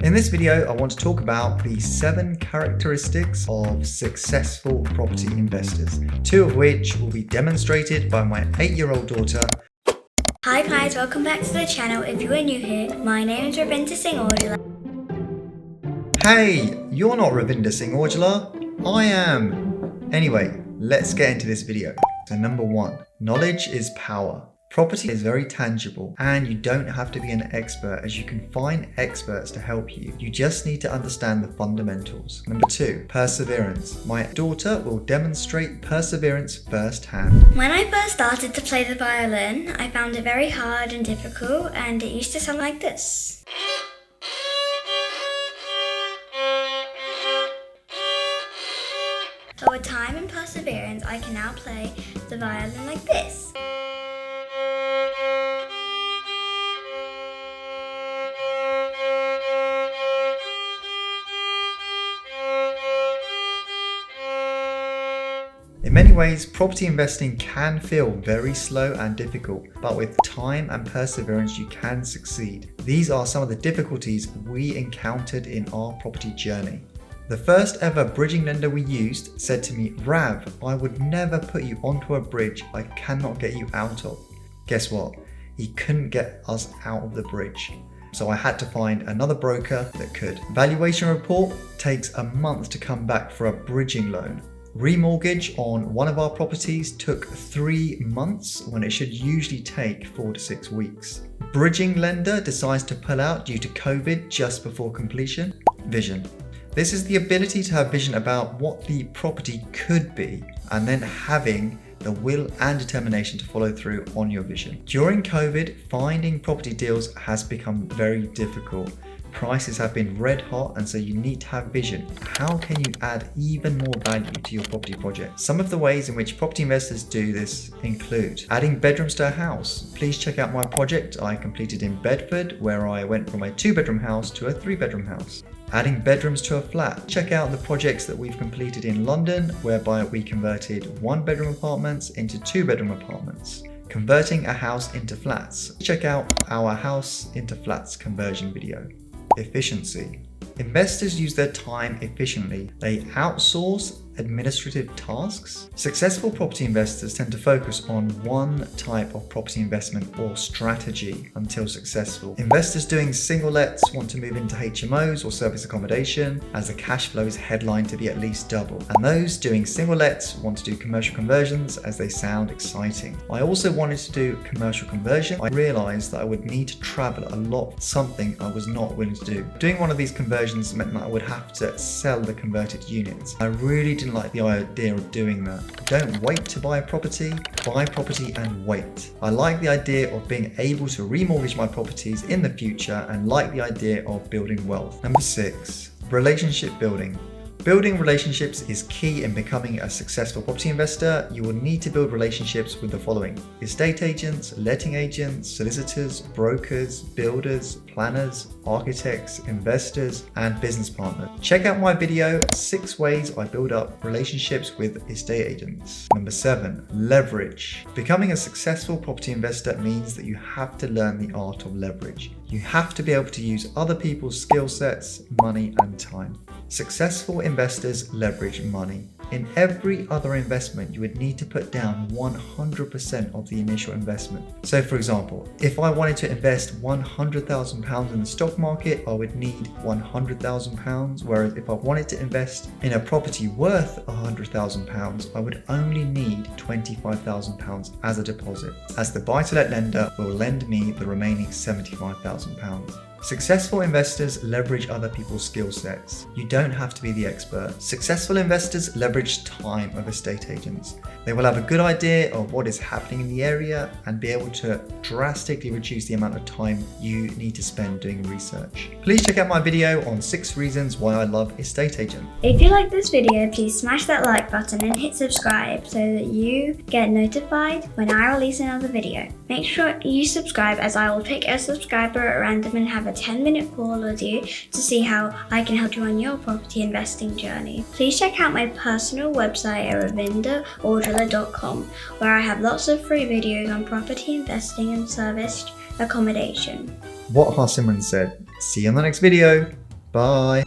In this video, I want to talk about the 7 characteristics of successful property investors, 2 of which will be demonstrated by my 8-year-old daughter. Hi guys, welcome back to the channel. If you are new here, my name is Ravinda Singh Aujla. Hey, you're not Ravinda Singh Aujla, I am. Anyway, let's get into this video. So number 1, knowledge is power. Property is very tangible and you don't have to be an expert, as you can find experts to help you. You just need to understand the fundamentals. Number 2, perseverance. My daughter will demonstrate perseverance firsthand. When I first started to play the violin, I found it very hard and difficult, and it used to sound like this. So with time and perseverance, I can now play the violin like this. In many ways, property investing can feel very slow and difficult, but with time and perseverance, you can succeed. These are some of the difficulties we encountered in our property journey. The first ever bridging lender we used said to me, "Rav, I would never put you onto a bridge I cannot get you out of." Guess what? He couldn't get us out of the bridge. So I had to find another broker that could. Valuation report takes a month to come back for a bridging loan. Remortgage on one of our properties took 3 months when it should usually take 4 to 6 weeks. Bridging lender decides to pull out due to COVID just before completion. Vision. This is the ability to have vision about what the property could be, and then having the will and determination to follow through on your vision. During COVID, finding property deals has become very difficult. Prices have been red hot, and so you need to have vision. How can you add even more value to your property project? Some of the ways in which property investors do this include adding bedrooms to a house. Please check out my project I completed in Bedford, where I went from a 2-bedroom house to a 3-bedroom house. Adding bedrooms to a flat. Check out the projects that we've completed in London, whereby we converted 1-bedroom apartments into 2-bedroom apartments. Converting a house into flats. Check out our house into flats conversion video. Efficiency. Investors use their time efficiently. They outsource administrative tasks. Successful property investors tend to focus on one type of property investment or strategy until successful. Investors doing single lets want to move into HMOs or service accommodation, as the cash flow is headlined to be at least double. And those doing single lets want to do commercial conversions, as they sound exciting. I also wanted to do commercial conversion. I realized that I would need to travel a lot, something I was not willing to do. Doing one of these conversions meant that I would have to sell the converted units. I really didn't like the idea of doing that. Don't wait to buy property, buy property and wait. I like the idea of being able to remortgage my properties in the future, and like the idea of building wealth. Number 6, relationship building. Building relationships is key in becoming a successful property investor. You will need to build relationships with the following: estate agents, letting agents, solicitors, brokers, builders, planners, architects, investors, and business partners. Check out my video, 6 ways I build up relationships with estate agents. Number 7, leverage. Becoming a successful property investor means that you have to learn the art of leverage. You have to be able to use other people's skill sets, money, and time. Successful investors leverage money. In every other investment, you would need to put down 100% of the initial investment. So for example, if I wanted to invest £100,000 in the stock market, I would need £100,000, whereas if I wanted to invest in a property worth £100,000, I would only need £25,000 as a deposit, as the buy-to-let lender will lend me the remaining £75,000. Successful investors leverage other people's skill sets. You don't have to be the expert. Successful investors leverage time of estate agents. They will have a good idea of what is happening in the area and be able to drastically reduce the amount of time you need to spend doing research. Please check out my video on 6 reasons why I love estate agents. If you like this video, please smash that like button and hit subscribe so that you get notified when I release another video. Make sure you subscribe, as I will pick a subscriber at random and have a 10-minute call with you to see how I can help you on your property investing journey. Please check out my personal website at ravindaordula.com, where I have lots of free videos on property investing and serviced accommodation. What Harsimran said. See you on the next video. Bye.